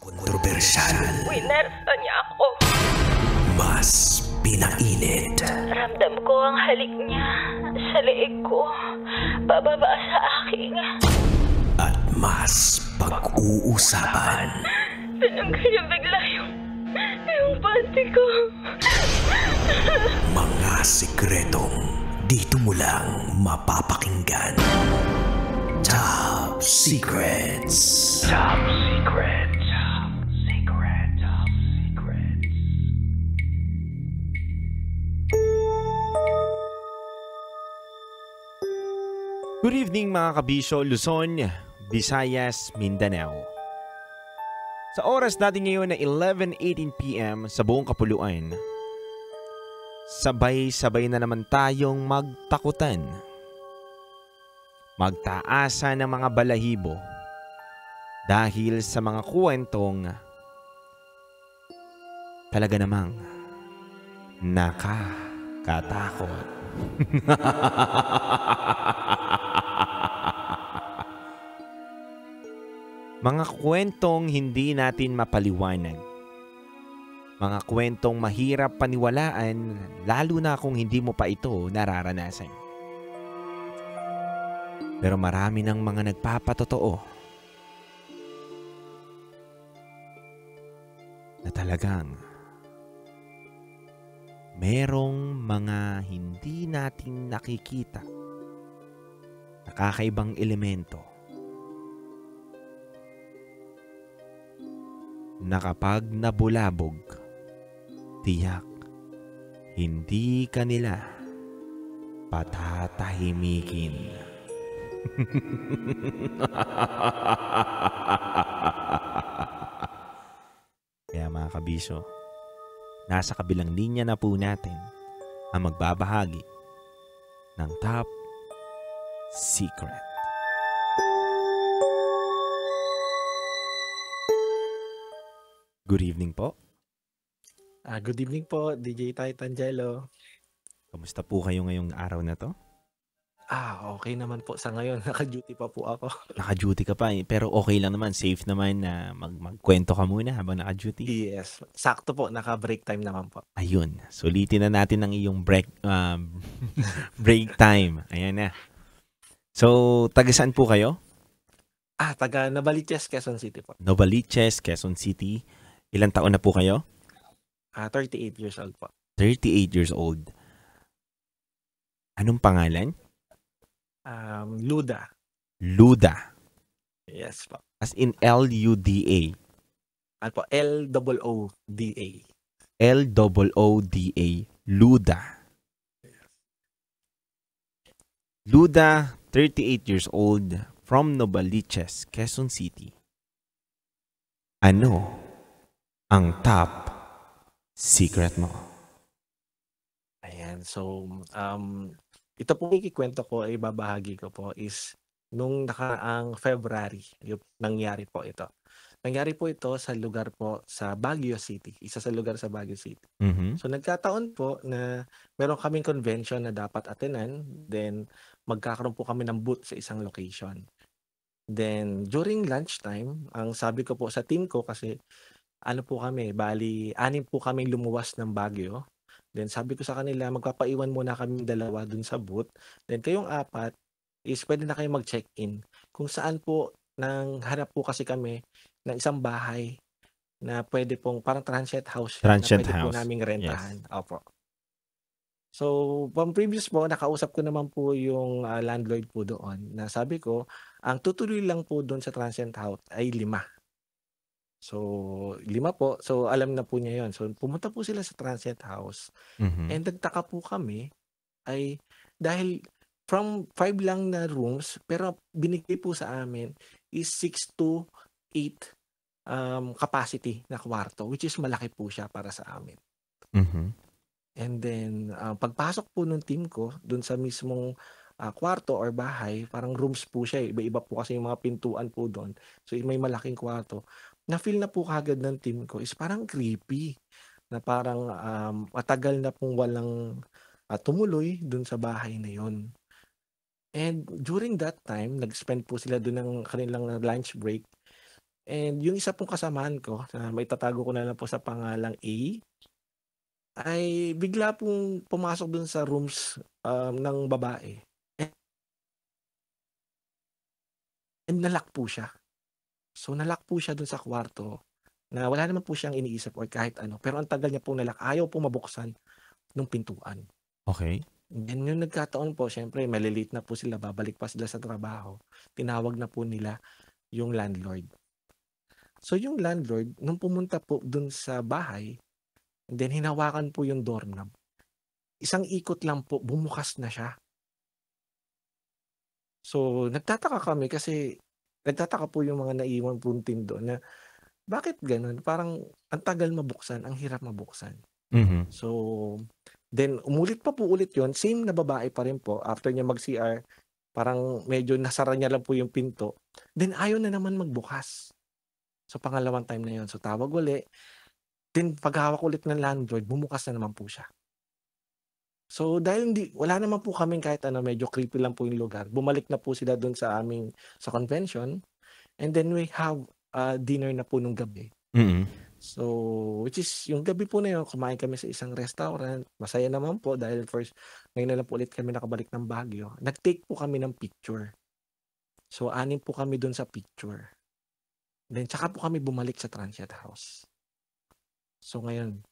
Kontrobersyal, Winersa niya ako. mas pinainit, Ramdam ko ang halik niya sa leeg ko, pababa sa aking. at mas pag-uusapan. Tinanggal niya bigla yung panty ko. Mga sikretong dito mo lang mapapakinggan. Top Secrets. Top Secrets. Top Secrets. Top Secrets. Good evening mga kabisyo, Luzon, Visayas, Mindanao. Sa oras natin ngayon na 11:18 PM sa buong kapuluan, sabay-sabay na naman tayong magtakutan. Magtaasa ng mga balahibo dahil sa mga kwentong talaga namang nakakatakot. Mga kwentong hindi natin mapaliwanag. Mga kwentong mahirap paniwalaan lalo na kung hindi mo pa ito nararanasan. Pero marami ng mga nagpapatotoo na talagang merong mga hindi natin nakikita na kakaibang elemento na kapag nabulabog, tiyak hindi kanila patatahimikin. Kaya mga kabisyo, nasa kabilang linya na po natin ang magbabahagi ng Top Secret. Good evening po. Good evening po, DJ Titan Jello. Kamusta po kayo ngayong araw na to? Okay naman po sa ngayon. Naka-duty pa po ako. Naka-duty ka pa pero okay lang naman, safe naman na magkwento ka muna habang naka-duty. Yes, sakto po, naka-break time naman po. Ayun, sulitin na natin ang iyong break time. Ayan na. So, taga saan po kayo? Taga Novaliches, Quezon City po. Novaliches, Quezon City. Ilang taon na po kayo? 38 years old po. 38 years old. Anong pangalan? Luda. Luda. Yes po. As in L-U-D-A. Ano po? L-O-O-D-A. L-O-O-D-A. Luda. Luda, 38 years old, from Novaliches, Quezon City. Ano ang top secret mo? Ayan, so, ito po ikikwento ko, ibabahagi ko po is nung nakaraang February, yung nangyari po ito. Nangyari po ito sa lugar po sa Baguio City. Isa sa lugar sa Baguio City. Mhm. So nagkataon po na meron kaming convention na dapat attenan. Then magkakaroon po kami ng booth sa isang location. Then during lunchtime, ang sabi ko po sa team ko kasi ano po kami, bali 6 po kaming lumuwas ng Baguio. Then sabi ko sa kanila, magpapaiwan muna kaming 2 dun sa booth. Then kayong 4 is pwede na kayong mag-check-in. Kung saan po, hanap po kasi kami ng isang bahay na pwede pong parang transient house siya, Transient na pwede po house. naming rentahan. Opo. So, from previous po, nakausap ko naman po yung landlord po doon na sabi ko, ang tutuloy lang po doon sa transient house ay 5. So, 5 po. So, alam na po niya yon. So, pumunta po sila sa transient house. Mhm. And nagtaka po kami ay dahil from 5 lang na rooms, pero binigay po sa amin is 6 to 8 capacity na kwarto, which is malaki po siya para sa amin. Mhm. And then, pagpasok po ng team ko dun sa mismong kwarto or bahay, parang rooms po siya. Iba-iba po kasi yung mga pintuan po doon. So, may malaking kwarto. Na-feel na po kagad ng team ko is parang creepy. Na parang matagal na pong walang tumuloy dun sa bahay na yon. And during that time, nag-spend po sila dun ng kanilang lunch break. And yung isa pong kasamaan ko, na maitatago ko na lang po sa pangalang A, ay bigla pong pumasok dun sa rooms ng babae. And nalock po siya. So nalock po siya dun sa kwarto na wala naman po siyang iniisip or kahit ano. Pero ang tagal niya pong nalock, ayaw po mabuksan nung pintuan. Okay. And then yung nagkataon po, syempre malilate na po sila, babalik pa sila sa trabaho. Tinawag na po nila yung landlord. So yung landlord, nung pumunta po dun sa bahay, and then hinawakan po yung doorknob, isang ikot lang po, bumukas na siya. So nagtataka kami kasi nagtataka po yung mga naiwan pong tindo na bakit ganun? Parang ang tagal mabuksan, ang hirap mabuksan. Mhm. So then umulit pa po ulit yon, same na babae pa rin po. After niya mag-CR, parang medyo nasara niya lang po yung pinto. Then ayaw na naman magbukas. So pangalawang time na yon. So tawag uli. Then paghawak ulit ng landlord, bumukas na naman po siya. So dahil wala naman po kaming kahit ano, medyo creepy lang po yung lugar. Bumalik na po sila doon sa convention. And then we have dinner na po nung gabi. Mhm. So which is yung gabi po na yun, kumain kami sa isang restaurant. Masaya naman po dahil ngayon na lang po ulit kami nakabalik ng Baguio. Nag-take po kami ng picture. So 6 po kami doon sa picture. Then tsaka po kami bumalik sa Transient House. So ngayon,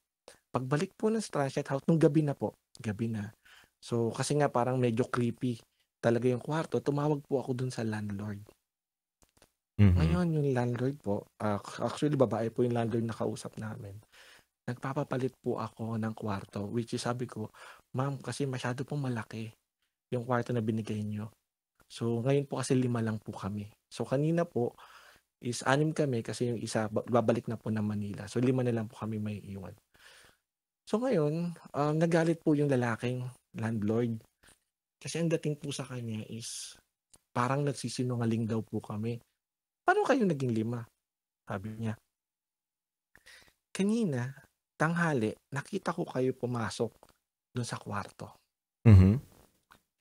pagbalik po ng Transient House, nung gabi na. So kasi nga parang medyo creepy talaga yung kwarto, tumawag po ako dun sa landlord. Mhm. Ngayon yung landlord po, actually babae po yung landlord na kausap namin. Nagpapapalit po ako ng kwarto, which is sabi ko, ma'am, kasi masyado pong malaki yung kwarto na binigay nyo. So ngayon po kasi 5 lang po kami. So kanina po is 6 kami kasi yung isa babalik na po ng Manila. So 5 na lang po kami may iwan. So ngayon, nagalit po yung lalaking landlord. Kasi ang dating po sa kanya is parang nagsisinungaling daw po kami. Paano kayo naging 5? Sabi niya. Kanina, tanghali, nakita ko kayo pumasok dun sa kwarto. Mhm.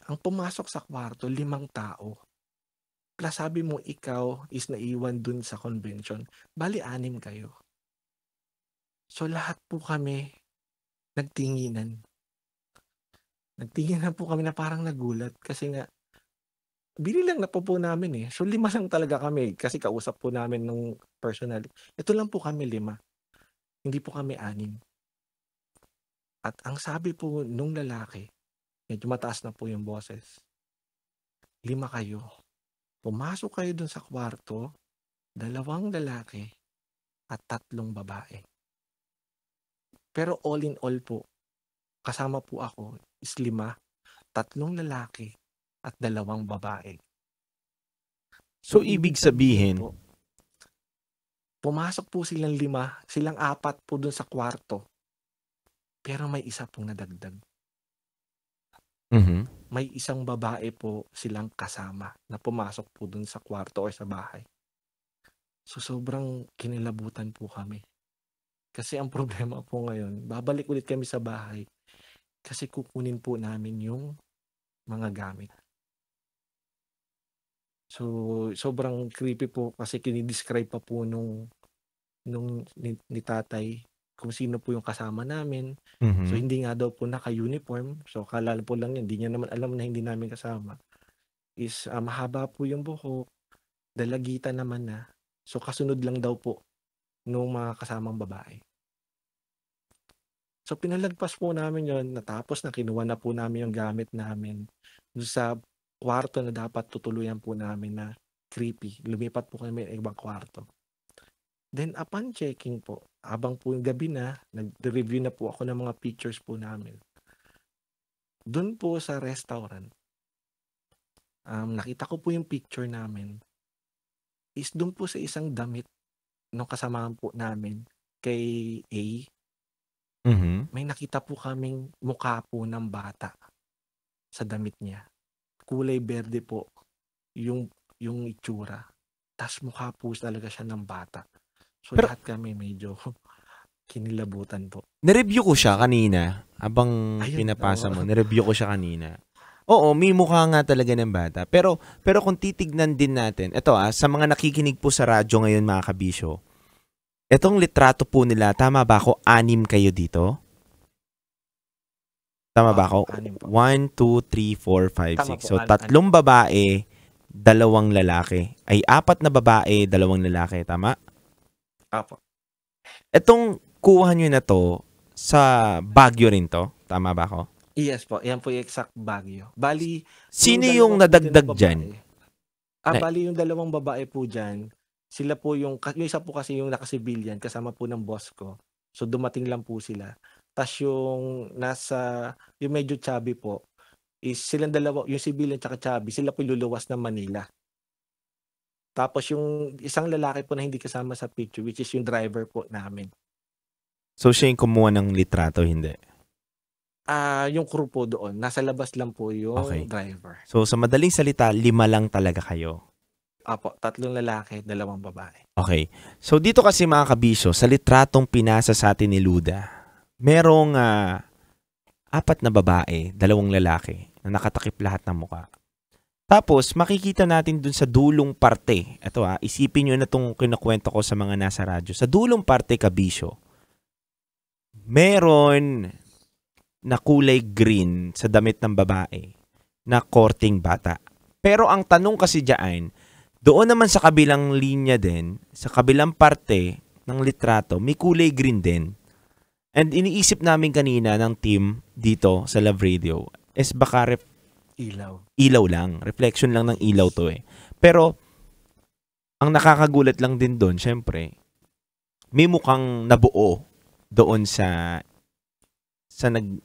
Ang pumasok sa kwarto, 5 tao. Plus sabi mo ikaw is naiwan dun sa convention. Bali 6 kayo. So lahat po kami nagtinginan. Nagtinginan po kami na parang nagulat kasi nga binilang na po namin eh. So 5 lang talaga kami kasi kausap po namin nung personal. Ito lang po kami 5. Hindi po kami 6. At ang sabi po nung lalaki, medyo mataas na po yung boses. 5 kayo. Pumasok kayo dun sa kwarto, 2 lalaki at 3 babae. Pero all in all po, kasama po ako is 5, 3 lalaki at 2 babae. So, ibig sabihin, po, pumasok po silang 5, silang 4 po dun sa kwarto. Pero may isa pong nadagdag. mhm. May isang babae po silang kasama na pumasok po dun sa kwarto or sa bahay. So sobrang kinilabutan po kami. Kasi ang problema po ngayon, babalik ulit kami sa bahay kasi kukunin po namin yung mga gamit. So sobrang creepy po kasi kinidescribe pa po nung ni tatay kung sino po yung kasama namin. So Mhm. hindi nga daw po naka-uniform. So akala po lang yun, hindi niya naman alam na hindi namin kasama. Is mahaba po yung buhok, dalagitan naman na. So kasunod lang daw po nung mga kasamang babae. So pinalagpas po namin yon, natapos na kinuha na po namin yung gamit namin doon sa kwarto na dapat tutuluyan po namin na creepy. Lumipat po kami ng ibang kwarto. Then upon checking po, habang po yung gabi na, nag-review na po ako ng mga pictures po namin. Doon po sa restaurant, nakita ko po yung picture namin. Is doon po sa isang damit nung kasamahan po namin kay A, Mhm. may nakita po kaming mukha po ng bata sa damit niya. Kulay berde po yung itsura. Tas mukha po talaga siya ng bata. So Pero- lahat kami medyo kinilabutan po. Nireview ko siya kanina. Habang Ayun, pinapasa oo. mo, nireview ko siya kanina. Oo, may mukha nga talaga ng bata. Pero kung titignan din natin, ito sa mga nakikinig po sa radyo ngayon mga kabisyo, etong litrato po nila, tama ba ako? 6 kayo dito? Tama ba ako? 6 po. 1, 2, 3, 4, 5, Tama 6. po, So, 3 babae, 2 lalaki. Ay, 4 na babae, 2 lalaki. Tama? Apo. Etong kuha nyo na to, sa Baguio rin to? Tama ba ako? Yes po, yan po yung exact Baguio. Bali, Sino yung yung dalawang nadagdag babae- dyan? Bali yung 2 babae po dyan, sila po yung isa po kasi yung naka-civilian kasama po ng boss ko. So dumating lang po sila. Tas yung yung medyo chubby po, is silang dalawa, yung civilian tsaka chubby, sila po luluwas ng Manila. Tapos yung isang lalaki po na hindi kasama sa picture, which is yung driver po namin. So, siya yung kumuha ng litrato, hindi? Yung crew po doon, nasa labas lang po yung Okay. driver. So, sa madaling salita, 5 lang talaga kayo. Apo, 3 lalaki, 2 babae. Okay. So, dito kasi mga kabisyo, sa litratong pinasa sa atin ni Luda, merong 4 na babae, 2 lalaki, na nakatakip lahat ng muka. Tapos, makikita natin dun sa dulong parte. Ito isipin nyo na itong kinukwento ko sa mga nasa radyo. Sa dulong parte, kabisyo, meron na kulay green sa damit ng babae na korting bata. Pero ang tanong kasi diyan, doon naman sa kabilang linya din, sa kabilang parte ng litrato, may kulay green din. And iniisip namin kanina ng team dito sa Love Radio is baka ilaw lang. Reflection lang ng ilaw to Pero, ang nakakagulat lang din doon, syempre, may mukhang nabuo doon sa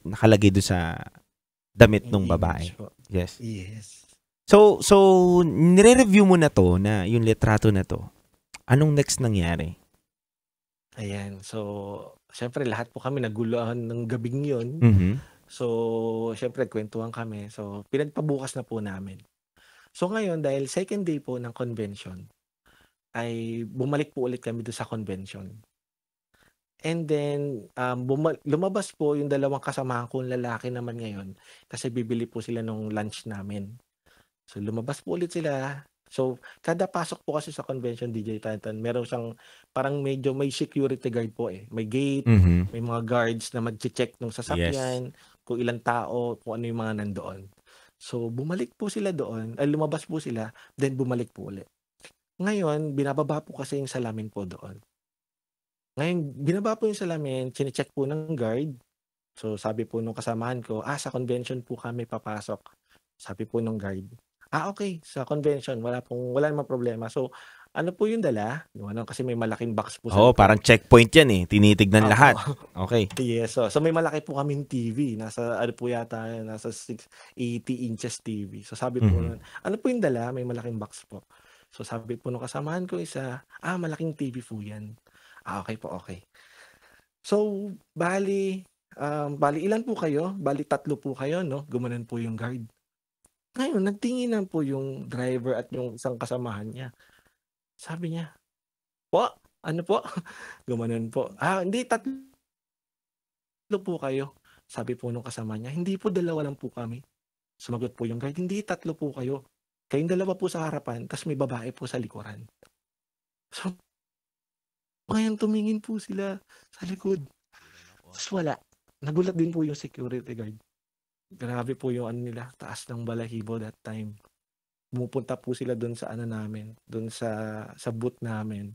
nakalagay doon sa damit ng babae. Yes. Yes. So nire-review mo na to, na yung litrato na to. Anong next nangyari? Ayan. So, syempre lahat po kami naguluhan ng gabing yun. Mhm. So, syempre kwentuhan kami. So, pinagpabukas na po namin. So, ngayon, dahil second day po ng convention, ay bumalik po ulit kami doon sa convention. And then, lumabas po yung 2 kasamahan kong lalaki naman ngayon kasi bibili po sila ng lunch namin. So, lumabas po ulit sila. So, kada pasok po kasi sa convention, DJ Tantan, meron siyang parang medyo may security guard po May gate, Mhm. may mga guards na mag-check ng sasakyan, kung ilang tao, kung ano yung mga nandoon. So, bumalik po sila doon, lumabas po sila, then bumalik po ulit. Ngayon, binababa po kasi yung salamin po doon. Ngayon, binaba po yung salamin, chine-check po ng guard. So, sabi po nung kasamahan ko, sa convention po kami papasok. Sabi po nung guard, okay, sa convention, wala namang problema. So, ano po yung dala? Kasi may malaking box po. Parang checkpoint yan tinitignan lahat. Okay. Yes, so may malaki po kaming TV. Nasa 80 inches TV. So, sabi po nun, ano po yung dala? May malaking box po. So, sabi po nung kasamahan ko isa, malaking TV po yan. Okay po, okay. So, bali ilan po kayo? Bali 3 po kayo, no? Gumanon po yung guard. Ngayon, nagtinginan po yung driver at yung isang kasamahan niya. Sabi niya, po, ano po? Gumanon po. Hindi, 3 po kayo. Sabi po nung kasama niya, hindi po 2 lang po kami. Sumagot po yung guard, hindi 3 po kayo. Kayong 2 po sa harapan, tas may babae po sa likuran. So, ngayon tumingin po sila sa likod. Tapos wala. Nagulat din po yung security guard. Grabe po yung nila, taas ng balahibo that time. Pumupunta po sila doon sa namin, doon sa booth namin.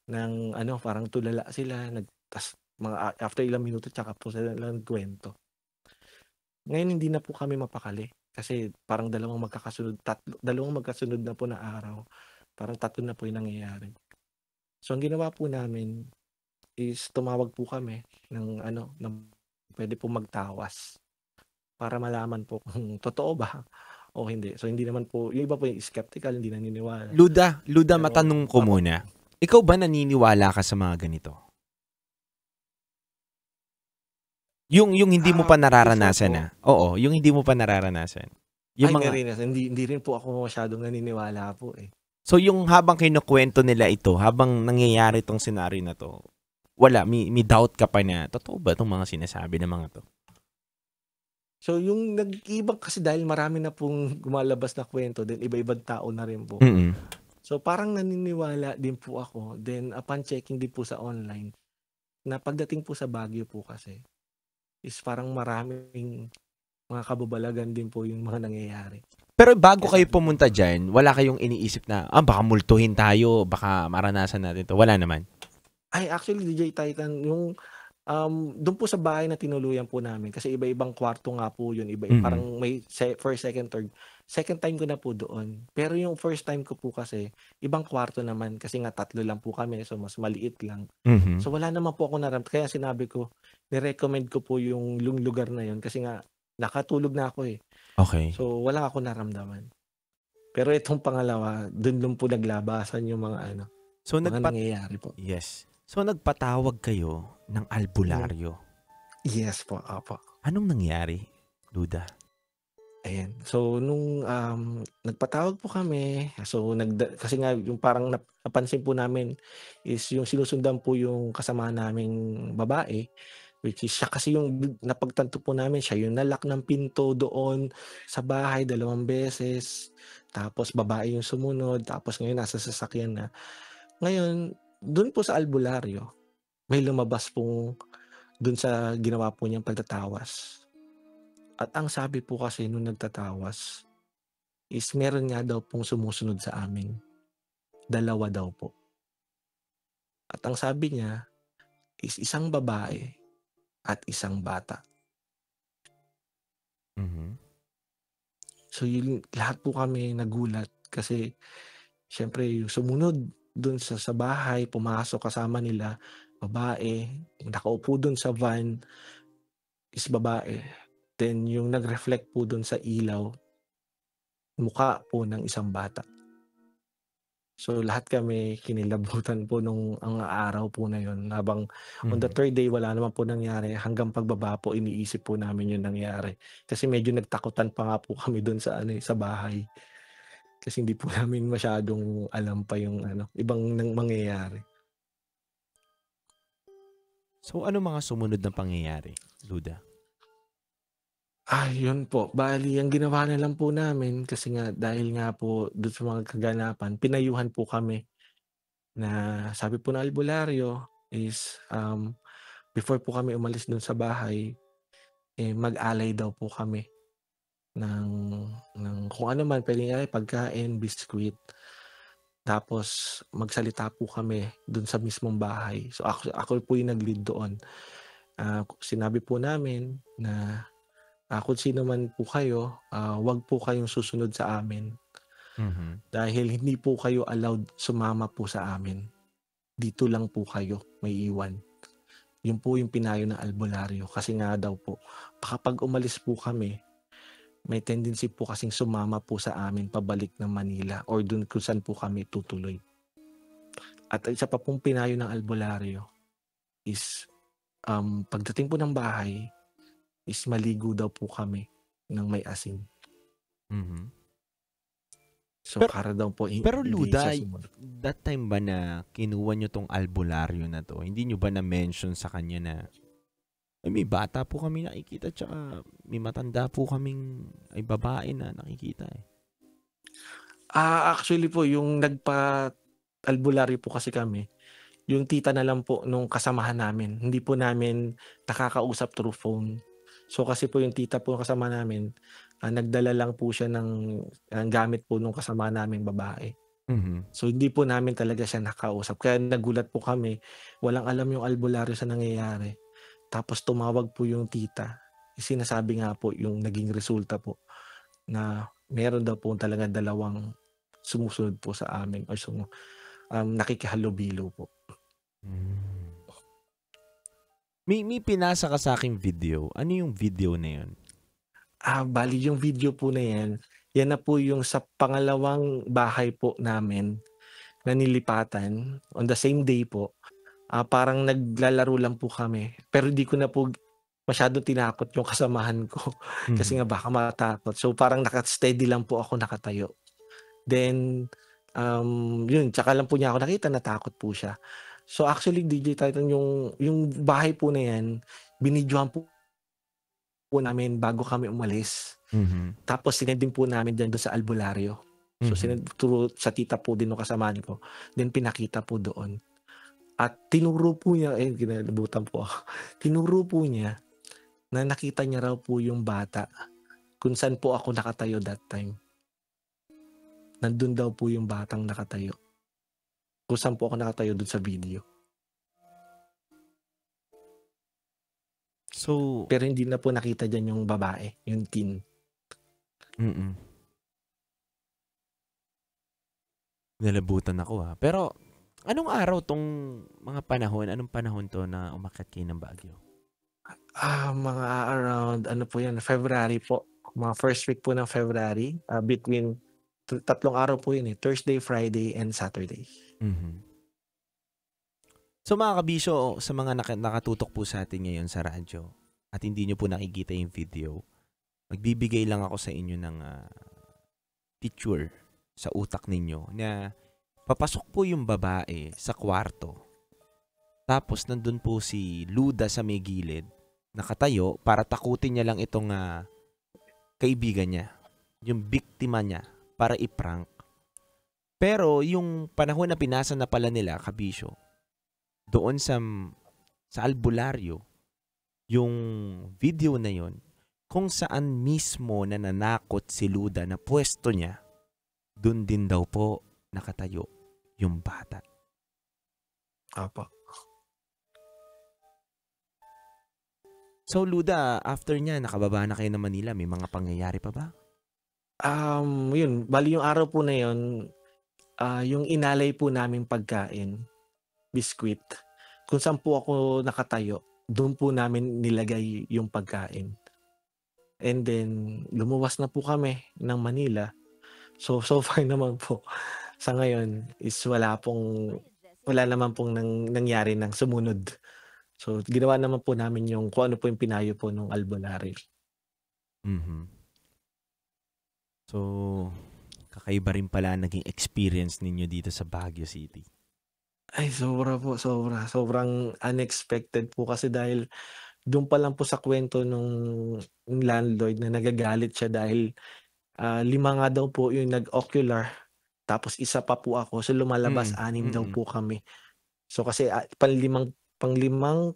Nang parang tulala sila, tas mga after ilang minuto tsaka po sila nagkwento. Ngayon hindi na po kami mapakali kasi parang 2 magkasunod na po na araw. Parang 3 na po yung nangyayari. So, ang ginawa po namin is tumawag po kami ng pwede po magtawas para malaman po kung totoo ba o hindi. So, hindi naman po, yung iba po yung skeptical, hindi naniniwala. Luda, Pero, matanong ko muna. Ikaw ba naniniwala ka sa mga ganito? Yung hindi mo pa nararanasan Oo, yung hindi mo pa nararanasan. Yung hindi rin po ako masyadong naniniwala po So, yung habang kinukwento nila ito, habang nangyayari itong senaryo na to, wala, may doubt ka pa na, totoo ba itong mga sinasabi ng mga to? So, yung nag-iiba kasi dahil marami na pong lumalabas na kwento, then iba-ibang tao na rin po. Mm. So, parang naniniwala din po ako, then upon checking din po sa online, na pagdating po sa Baguio po kasi, is parang maraming mga kababalagan din po yung mga nangyayari. Pero bago Kaya kayo sabi ko, pumunta diyan, wala kayong iniisip na, baka multuhin tayo, baka maranasan natin 'to, wala naman? ay actually DJ Titan, yung do'n po sa bahay na tinuluyan po namin kasi iba-ibang kwarto nga po yun, Mm. parang may first, second, third. Second time ko na po doon. Pero yung first time ko po kasi, ibang kwarto naman kasi nga 3 lang po kami, so mas maliit lang. Mhm. So wala naman po ako kaya sinabi ko, ni-recommend ko po yung lugar na yun kasi nga nakatulog na ako, eh. Okey. So wala akong naramdaman. Pero itong pangalawa, dun po naglabasan yung So mga nangyayari po. yes. So nagpatawag kayo ng Hmm, albularyo. yes po, opo. Anong nangyari, Duda? Ayan. So, nung, nagpatawag po kami, so kasi nga yung parang napansin po namin is yung sinusundan po yung kasama naming babae, which is siya kasi yung napagtanto po namin siya yung na-lock ng pinto doon sa bahay 2 beses, tapos babae yung sumunod, tapos ngayon nasa sasakyan na. Ngayon, dun po sa albularyo, may lumabas pong dun sa ginawa po niyang pagtatawas. At ang sabi po kasi nung nagtatawas is meron nga daw pong sumusunod sa amin, 2 daw po. At ang sabi niya is isang babae at isang bata. Mhm. So yun, lahat po kami nagulat kasi siyempre yung sumunod dun sa bahay, pumasok kasama nila, babae, nakaupo dun sa van is babae. Then yung nag-reflect po dun sa ilaw, mukha po ng isang bata. So, lahat kami kinilabutan po nung ang araw po na yun habang on the Mhm. third day wala naman po nangyari hanggang pagbaba po iniisip po namin yung nangyari. Kasi medyo nagtakutan pa nga po kami dun sa sa bahay. Kasi hindi po namin masyadong alam pa yung ibang mangyayari. So ano mga sumunod na pangyayari, Duda? Yun po. Bale ang ginawa na lang po namin kasi nga dahil nga po dun sa mga kaganapan, pinayuhan po kami na sabi po ng albularyo is, before po kami umalis dun sa bahay, mag-alay daw po kami ng kung ano man puwedeng pagkain, biscuit. Tapos magsalita po kami dun sa mismong bahay. So ako po yung nag-lead doon. Sinabi po namin na, kung sino man po kayo, 'wag po kayong susunod sa amin Mhm. dahil hindi po kayo allowed sumama po sa amin. Dito lang po kayo maiiwan. Yun po yung pinayo ng albularyo kasi nga daw po kapag umalis po kami, may tendency po kasing sumama po sa amin pabalik ng Manila or dun kung saan po kami tutuloy. At isa pa pong pinayo ng albularyo is, pagdating po ng bahay is maligo daw po kami ng may asin. Mhm. So, Pero para daw po pero hindi Luda, siya sumunod. that time ba na kinuha niyo 'tong albularyo na 'to, hindi niyo ba na-mention sa kanya na, "Ay, may bata po kami nakikita tsaka may matanda po kaming babae na nakikita, eh." Actually po yung nagpa-albularyo po kasi kami, yung tita na lang po nung kasamahan namin. Hindi po namin nakakausap through phone. So, kasi po yung tita po kasama namin, nagdala lang po siya ng, gamit po nung kasama naming babae. Mhm. So, hindi po namin talaga siya nakausap kaya nagulat po kami, walang alam yung albularyo sa nangyayari. Tapos tumawag po yung tita, sinasabi nga po yung naging resulta po na meron daw po talaga 2 sumusunod po sa amin or nakikihalubilo po. Hmm. May pinasa ka sa'king video. Ano yung video na yun? Bale yung video po na 'yan na po yung sa pangalawang bahay po namin na nilipatan on the same day po. Parang naglalaro lang po kami, pero di ko na po masyadong tinakot yung kasamahan ko kasi Mhm. nga baka matakot. So, parang naka-steady lang po ako nakatayo. Then, yun tsaka lang po niya ako nakita natakot po siya. So, actually DJ Titan yung bahay po na 'yan binidyohan po po namin bago kami umalis. Mhm. Tapos sinend din po namin doon sa albularyo. So Mhm. sinend through sa tita po din ng kasamaan ko. Then pinakita po doon. At tinuro po niya, kinalibutan po ako. Tinuro po niya na nakita niya raw po yung bata kung saan po ako nakatayo that time. Nandun daw po yung batang nakatayo. Kung saan po ako nakatayo doon sa video. So, Pero hindi na po nakita dyan yung babae, yung teen. Nalabutan ako Pero, anong araw tong mga panahon? Anong panahon to na umakyat kayo ng Baguio? Mga around, po yan, February po. Mga first week po ng February. Between, tatlong araw po yun Thursday, Friday, and Saturday. Mhm. So mga kabisyo, sa mga nakatutok po sa atin ngayon sa radyo at hindi nyo po nakikita yung video, magbibigay lang ako sa inyo ng picture sa utak ninyo na papasok po yung babae sa kwarto. Tapos nandun po si Luda sa may gilid, nakatayo para takutin niya lang itong kaibigan niya, yung biktima niya, para i-prank. Pero yung panahon na pinasa na pala nila, kabisyo, doon sa albularyo, yung video na yon, kung saan mismo nananakot si Luda na pwesto niya, doon din daw po nakatayo yung bata. Apo. So Luda, after niya, nakababa na kayo ng Manila, may mga pangyayari pa ba? Yun, bali yung araw po na yun, yung inalay po namin pagkain, biskwit, kung saan po ako nakatayo, doon po namin nilagay yung pagkain. And then, lumuwas na po kami ng Manila. So far naman po, sa ngayon, is wala naman pong nangyari ng sumunod. So, ginawa naman po namin yung kung ano po yung pinayo po nung albularyo. So, kakaiba rin pala naging experience ninyo dito sa Baguio City. Ay, sobra po, sobra. Sobrang unexpected po kasi dahil doon pa lang po sa kwento nung landlord na nagagalit siya dahil 5 nga daw po yung nag-ocular, tapos isa pa po ako. So lumalabas 6 daw po kami. So kasi panglimang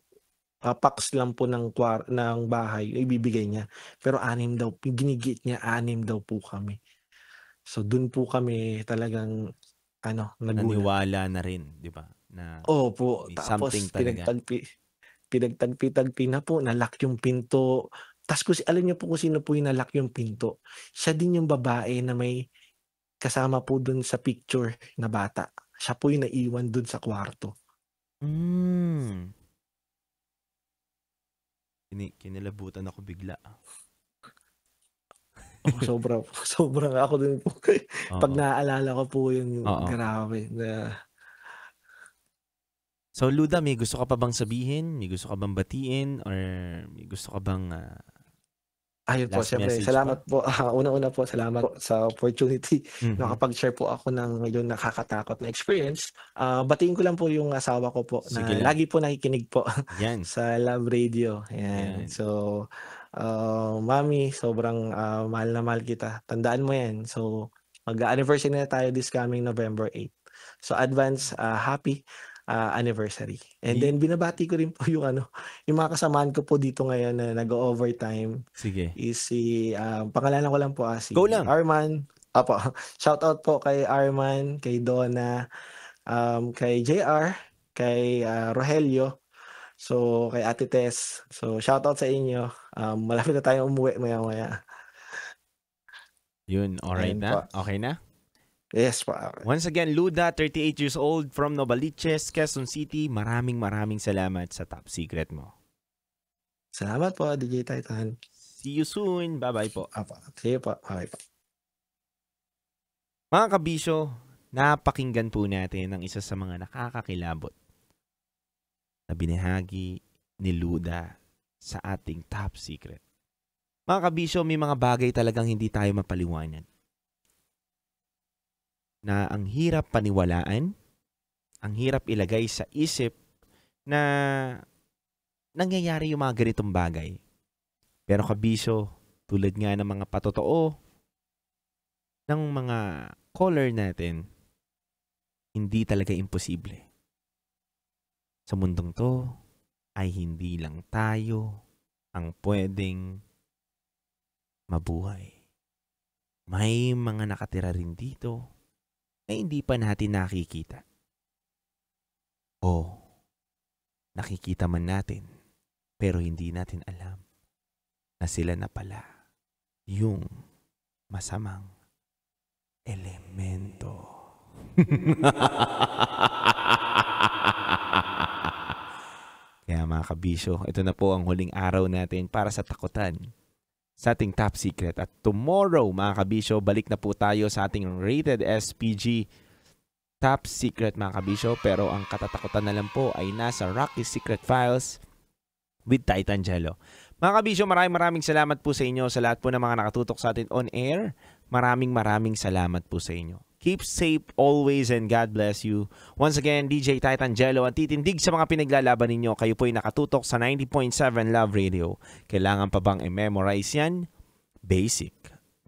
packs lang po ng bahay ibibigay niya. Pero 6 daw, ginigit niya 6 daw po kami. So doon po kami talagang nagulat. Naniwala na rin, di ba? Na Opo, may tapos something talaga. pinagtagpi na po, nalock yung pinto. Tapos alam niyo po kung sino po yung nalock yung pinto. Siya din yung babae na may kasama po dun sa picture na bata. Siya po yung naiwan dun sa kwarto. Kinilabutan ako bigla. Sobrang ako din po. Pag naaalala ko po yung grabe na. So Luda, may gusto ka pa bang sabihin? May gusto ka bang batiin? Or may gusto ka bang ayun po, siyempre, salamat po. Una-una po, salamat po sa opportunity. Nakapag-share po ako ng medyo nakakatakot na experience. Batiin ko lang po yung asawa ko po na lagi po nakikinig po sa Love Radio. Yan. So, Mami, sobrang mahal na mahal kita. Tandaan mo yan. So, mag-anniversary na tayo this coming November 8. So, advance, happy anniversary. And then binabati ko rin po yung mga kasamaan ko po dito ngayon na nag-overtime. Sige. Is si pangalanan ko lang po si Go lang. Arman. Apo. Shout out po kay Arman, kay Donna, kay JR, kay Rogelio. So kay Ate Tess. So shout out sa inyo. Malapit na tayong umuwi maya-maya. Yun, alright na? Okay na? Yes po. Once again, Luda, 38 years old from Novaliches, Quezon City. Maraming salamat sa top secret mo. Salamat po, DJ Titan. See you soon. Bye-bye po. See you po. Bye po. Mga kabisyo, napakinggan po natin ang isa sa mga nakakakilabot na binahagi ni Luda sa ating top secret. Mga kabisyo, may mga bagay talagang hindi tayo mapaliwanag. Na ang hirap paniwalaan, ang hirap ilagay sa isip na nangyayari yung mga ganitong bagay. Pero kabisyo, tulad nga ng mga patotoo ng mga caller natin, hindi talaga imposible. Sa mundong to, ay hindi lang tayo ang pwedeng mabuhay. May mga nakatira rin dito na hindi pa natin nakikita. O, nakikita man natin, pero hindi natin alam na sila na pala yung masamang elemento. Kaya mga kabisyo, ito na po ang huling araw natin para sa takutan sa ating top secret. At tomorrow mga kabisyo, balik na po tayo sa ating rated SPG top secret mga kabisyo. Pero ang katatakutan na lang po ay nasa Rocky Secret Files with Titan Jello. Mga kabisyo, maraming salamat po sa inyo, sa lahat po ng mga nakatutok sa atin on air. Maraming salamat po sa inyo. Keep safe always and God bless you. Once again, DJ Titan Jello ang titindig sa mga pinaglalaban ninyo. Kayo po ay nakatutok sa 90.7 Love Radio. Kailangan pa bang i-memorize yan? Basic.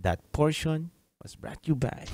That portion was brought to you by